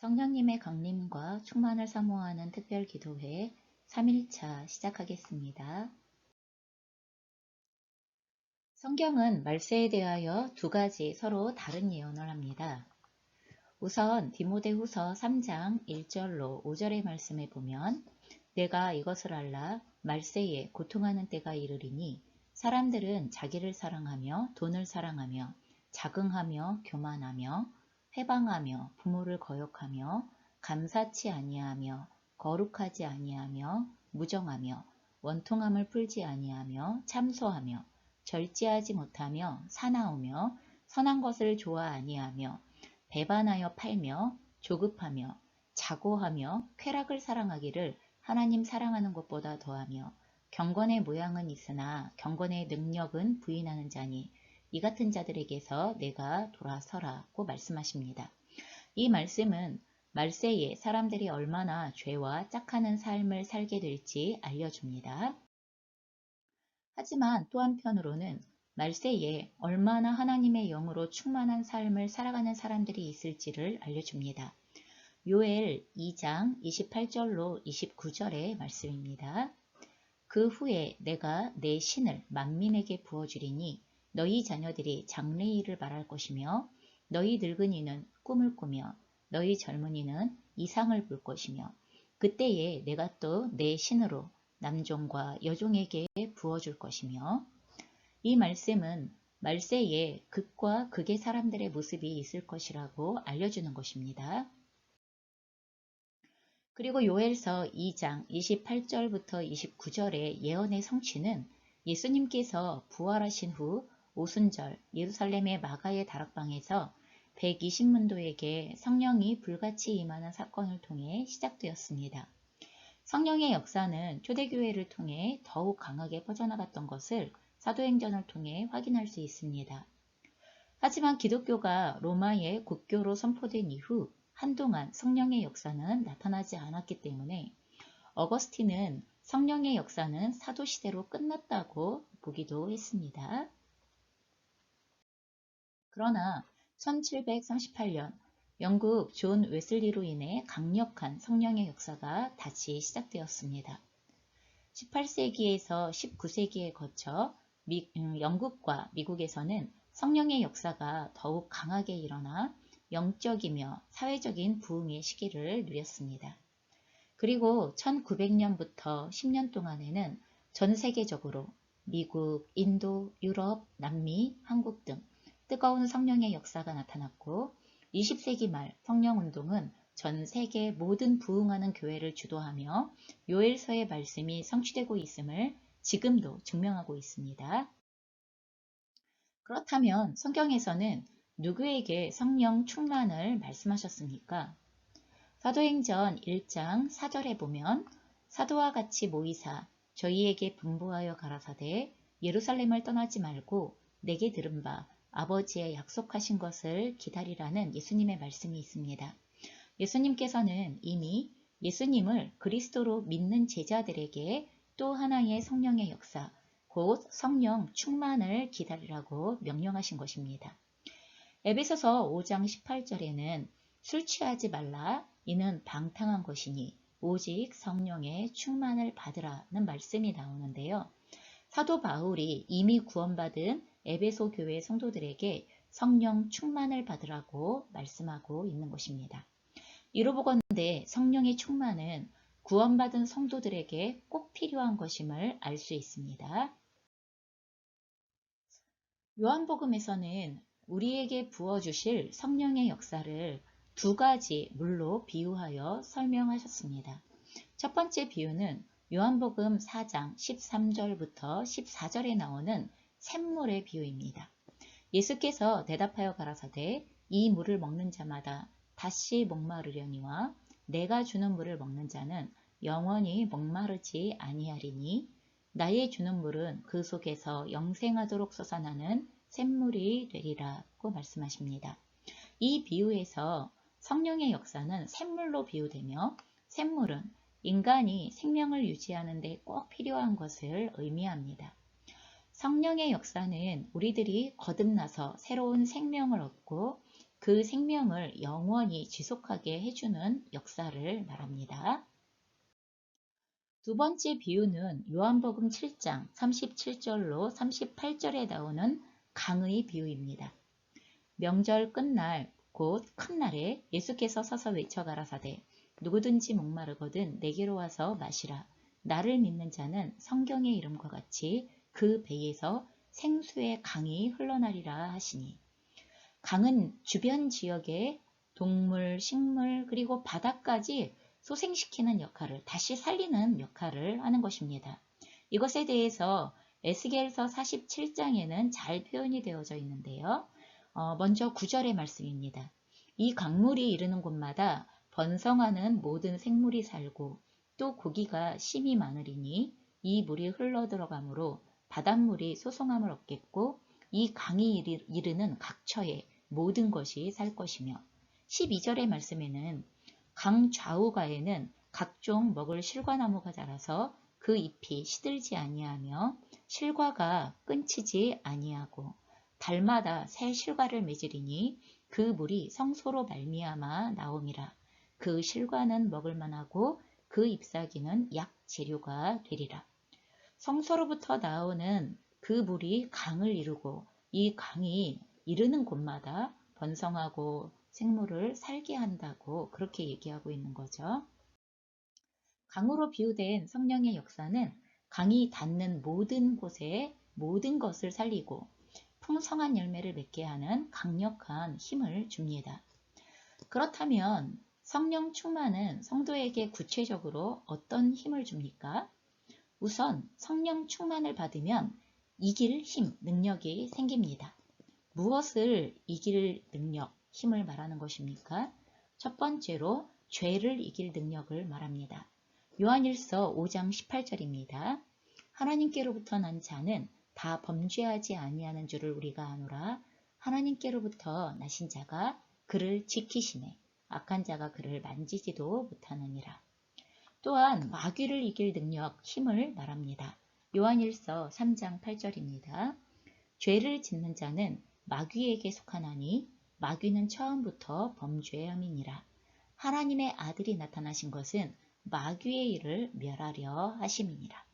성령님의 강림과 충만을 사모하는 특별기도회 3일차 시작하겠습니다. 성경은 말세에 대하여 두 가지 서로 다른 예언을 합니다. 우선 디모데후서 3장 1절로 5절의 말씀에 보면 내가 이것을 알라 말세에 고통하는 때가 이르리니 사람들은 자기를 사랑하며 돈을 사랑하며 자긍하며 교만하며 회방하며 부모를 거역하며 감사치 아니하며 거룩하지 아니하며 무정하며 원통함을 풀지 아니하며 참소하며 절제하지 못하며 사나우며 선한 것을 좋아 아니하며 배반하여 팔며 조급하며 자고하며 쾌락을 사랑하기를 하나님 사랑하는 것보다 더하며 경건의 모양은 있으나 경건의 능력은 부인하는 자니 이 같은 자들에게서 내가 돌아서라고 말씀하십니다. 이 말씀은 말세에 사람들이 얼마나 죄와 짝하는 삶을 살게 될지 알려줍니다. 하지만 또 한편으로는 말세에 얼마나 하나님의 영으로 충만한 삶을 살아가는 사람들이 있을지를 알려줍니다. 요엘 2장 28절로 29절의 말씀입니다. 그 후에 내가 내 신을 만민에게 부어주리니 너희 자녀들이 장래일을 말할 것이며 너희 늙은이는 꿈을 꾸며 너희 젊은이는 이상을 볼 것이며 그때에 내가 또 내 신으로 남종과 여종에게 부어줄 것이며 이 말씀은 말세에 극과 극의 사람들의 모습이 있을 것이라고 알려주는 것입니다. 그리고 요엘서 2장 28절부터 29절의 예언의 성취는 예수님께서 부활하신 후 오순절 예루살렘의 마가의 다락방에서 120문도에게 성령이 불같이 임하는 사건을 통해 시작되었습니다. 성령의 역사는 초대교회를 통해 더욱 강하게 퍼져나갔던 것을 사도행전을 통해 확인할 수 있습니다. 하지만 기독교가 로마의 국교로 선포된 이후 한동안 성령의 역사는 나타나지 않았기 때문에 어거스틴은 성령의 역사는 사도시대로 끝났다고 보기도 했습니다. 그러나 1738년 영국 존 웨슬리로 인해 강력한 성령의 역사가 다시 시작되었습니다. 18세기에서 19세기에 거쳐 영국과 미국에서는 성령의 역사가 더욱 강하게 일어나 영적이며 사회적인 부흥의 시기를 누렸습니다. 그리고 1900년부터 10년 동안에는 전 세계적으로 미국, 인도, 유럽, 남미, 한국 등 뜨거운 성령의 역사가 나타났고 20세기 말 성령운동은 전 세계 모든 부흥하는 교회를 주도하며 요엘서의 말씀이 성취되고 있음을 지금도 증명하고 있습니다. 그렇다면 성경에서는 누구에게 성령 충만을 말씀하셨습니까? 사도행전 1장 4절에 보면 사도와 같이 모이사 저희에게 분부하여 가라사대 예루살렘을 떠나지 말고 내게 들은 바 아버지의 약속하신 것을 기다리라는 예수님의 말씀이 있습니다. 예수님께서는 이미 예수님을 그리스도로 믿는 제자들에게 또 하나의 성령의 역사, 곧 성령 충만을 기다리라고 명령하신 것입니다. 에베소서 5장 18절에는 술 취하지 말라 이는 방탕한 것이니 오직 성령의 충만을 받으라는 말씀이 나오는데요. 사도 바울이 이미 구원받은 에베소 교회 성도들에게 성령 충만을 받으라고 말씀하고 있는 것입니다. 이로 보건대 성령의 충만은 구원받은 성도들에게 꼭 필요한 것임을 알 수 있습니다. 요한복음에서는 우리에게 부어주실 성령의 역사를 두 가지 물로 비유하여 설명하셨습니다. 첫 번째 비유는 요한복음 4장 13절부터 14절에 나오는 샘물의 비유입니다. 예수께서 대답하여 가라사대 이 물을 먹는 자마다 다시 목마르려니와 내가 주는 물을 먹는 자는 영원히 목마르지 아니하리니 나의 주는 물은 그 속에서 영생하도록 솟아나는 샘물이 되리라고 말씀하십니다. 이 비유에서 성령의 역사는 샘물로 비유되며 샘물은 인간이 생명을 유지하는 데 꼭 필요한 것을 의미합니다. 성령의 역사는 우리들이 거듭나서 새로운 생명을 얻고 그 생명을 영원히 지속하게 해주는 역사를 말합니다. 두 번째 비유는 요한복음 7장 37절로 38절에 나오는 강의 비유입니다. 명절 끝날 곧 큰 날에 예수께서 서서 외쳐 가라사대 누구든지 목마르거든 내게로 와서 마시라. 나를 믿는 자는 성경의 이름과 같이 그 배에서 생수의 강이 흘러나리라 하시니, 강은 주변 지역의 동물, 식물 그리고 바다까지 소생시키는 역할을, 다시 살리는 역할을 하는 것입니다. 이것에 대해서 에스겔서 47장에는 잘 표현이 되어져 있는데요. 먼저 9절의 말씀입니다. 이 강물이 이르는 곳마다 번성하는 모든 생물이 살고 또 고기가 심이 많으리니 이 물이 흘러들어가므로 바닷물이 소송함을 얻겠고 이 강이 이르는 각처에 모든 것이 살 것이며, 12절의 말씀에는 강 좌우가에는 각종 먹을 실과나무가 자라서 그 잎이 시들지 아니하며 실과가 끊치지 아니하고 달마다 새 실과를 맺으리니 그 물이 성소로 말미암아 나옴이라. 그 실과는 먹을 만하고 그 잎사귀는 약 재료가 되리라. 성소로부터 나오는 그 물이 강을 이루고 이 강이 이르는 곳마다 번성하고 생물을 살게 한다고 그렇게 얘기하고 있는 거죠. 강으로 비유된 성령의 역사는 강이 닿는 모든 곳에 모든 것을 살리고 풍성한 열매를 맺게 하는 강력한 힘을 줍니다. 그렇다면 성령 충만은 성도에게 구체적으로 어떤 힘을 줍니까? 우선 성령 충만을 받으면 이길 힘, 능력이 생깁니다. 무엇을 이길 능력, 힘을 말하는 것입니까? 첫 번째로 죄를 이길 능력을 말합니다. 요한일서 5장 18절입니다. 하나님께로부터 난 자는 다 범죄하지 아니하는 줄을 우리가 아노라. 하나님께로부터 나신 자가 그를 지키시매 악한 자가 그를 만지지도 못하느니라. 또한 마귀를 이길 능력, 힘을 말합니다. 요한일서 3장 8절입니다. 죄를 짓는 자는 마귀에게 속하나니 마귀는 처음부터 범죄함이니라. 하나님의 아들이 나타나신 것은 마귀의 일을 멸하려 하심이니라.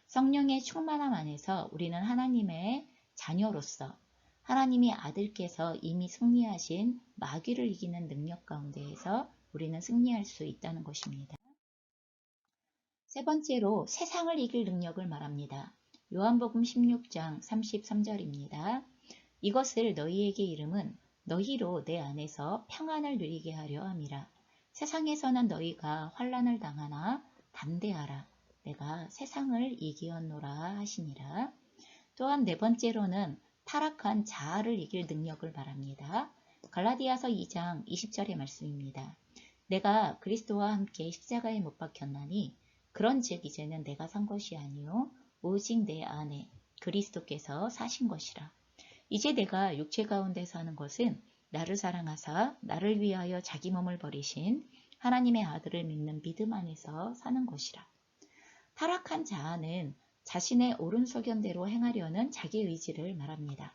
성령의 충만함 안에서 우리는 하나님의 자녀로서 하나님의 아들께서 이미 승리하신 마귀를 이기는 능력 가운데에서 우리는 승리할 수 있다는 것입니다. 세 번째로 세상을 이길 능력을 말합니다. 요한복음 16장 33절입니다. 이것을 너희에게 이름은 너희로 내 안에서 평안을 누리게 하려 함이라. 세상에서는 너희가 환난을 당하나 담대하라. 내가 세상을 이기었노라 하시니라. 또한 네 번째로는 타락한 자아를 이길 능력을 말합니다. 갈라디아서 2장 20절의 말씀입니다. 내가 그리스도와 함께 십자가에 못 박혔나니 그런즉 이제는 내가 산 것이 아니요 오직 내 안에 그리스도께서 사신 것이라. 이제 내가 육체 가운데 사는 것은 나를 사랑하사 나를 위하여 자기 몸을 버리신 하나님의 아들을 믿는 믿음 안에서 사는 것이라. 타락한 자아는 자신의 옳은 소견대로 행하려는 자기 의지를 말합니다.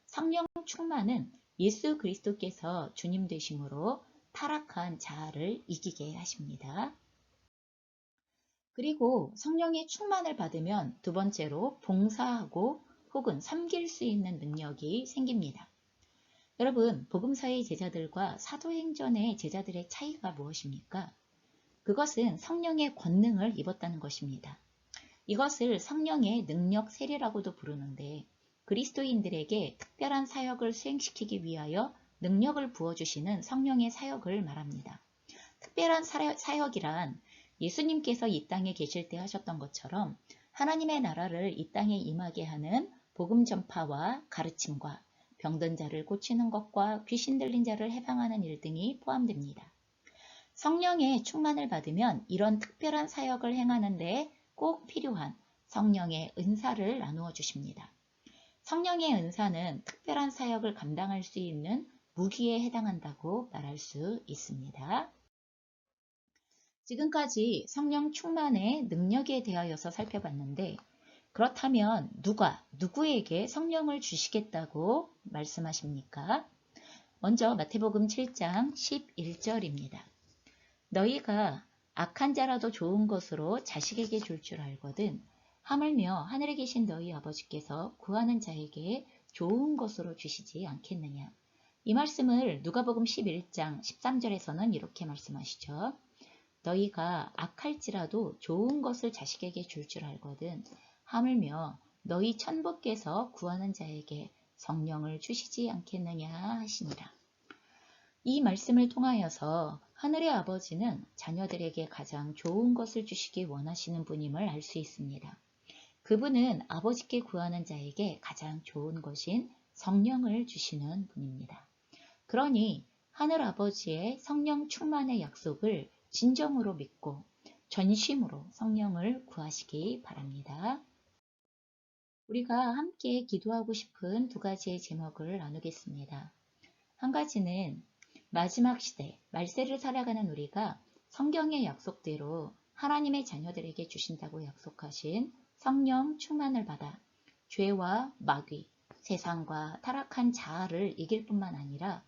성령 충만은 예수 그리스도께서 주님 되심으로 타락한 자아를 이기게 하십니다. 그리고 성령의 충만을 받으면 두 번째로 봉사하고 혹은 섬길 수 있는 능력이 생깁니다. 여러분, 복음사의 제자들과 사도행전의 제자들의 차이가 무엇입니까? 그것은 성령의 권능을 입었다는 것입니다. 이것을 성령의 능력 세례라고도 부르는데 그리스도인들에게 특별한 사역을 수행시키기 위하여 능력을 부어주시는 성령의 사역을 말합니다. 특별한 사역이란 예수님께서 이 땅에 계실 때 하셨던 것처럼 하나님의 나라를 이 땅에 임하게 하는 복음 전파와 가르침과 병든 자를 고치는 것과 귀신 들린 자를 해방하는 일 등이 포함됩니다. 성령의 충만을 받으면 이런 특별한 사역을 행하는 데 꼭 필요한 성령의 은사를 나누어 주십니다. 성령의 은사는 특별한 사역을 감당할 수 있는 무기에 해당한다고 말할 수 있습니다. 지금까지 성령 충만의 능력에 대하여서 살펴봤는데 그렇다면 누구에게 성령을 주시겠다고 말씀하십니까? 먼저 마태복음 7장 11절입니다. 너희가 악한 자라도 좋은 것으로 자식에게 줄 줄 알거든 하물며 하늘에 계신 너희 아버지께서 구하는 자에게 좋은 것으로 주시지 않겠느냐. 이 말씀을 누가복음 11장 13절에서는 이렇게 말씀하시죠. 너희가 악할지라도 좋은 것을 자식에게 줄 줄 알거든 하물며 너희 천부께서 구하는 자에게 성령을 주시지 않겠느냐 하시니라. 이 말씀을 통하여서 하늘의 아버지는 자녀들에게 가장 좋은 것을 주시기 원하시는 분임을 알 수 있습니다. 그분은 아버지께 구하는 자에게 가장 좋은 것인 성령을 주시는 분입니다. 그러니 하늘 아버지의 성령 충만의 약속을 진정으로 믿고 전심으로 성령을 구하시기 바랍니다. 우리가 함께 기도하고 싶은 두 가지의 제목을 나누겠습니다. 한 가지는 마지막 시대, 말세를 살아가는 우리가 성경의 약속대로 하나님의 자녀들에게 주신다고 약속하신 성령 충만을 받아 죄와 마귀, 세상과 타락한 자아를 이길 뿐만 아니라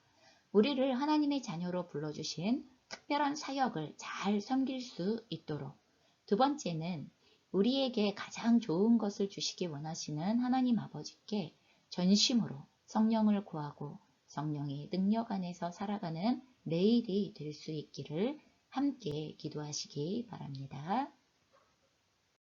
우리를 하나님의 자녀로 불러주신 특별한 사역을 잘 섬길 수 있도록. 두 번째는 우리에게 가장 좋은 것을 주시기 원하시는 하나님 아버지께 전심으로 성령을 구하고 성령의 능력 안에서 살아가는 내일이 될 수 있기를 함께 기도하시기 바랍니다.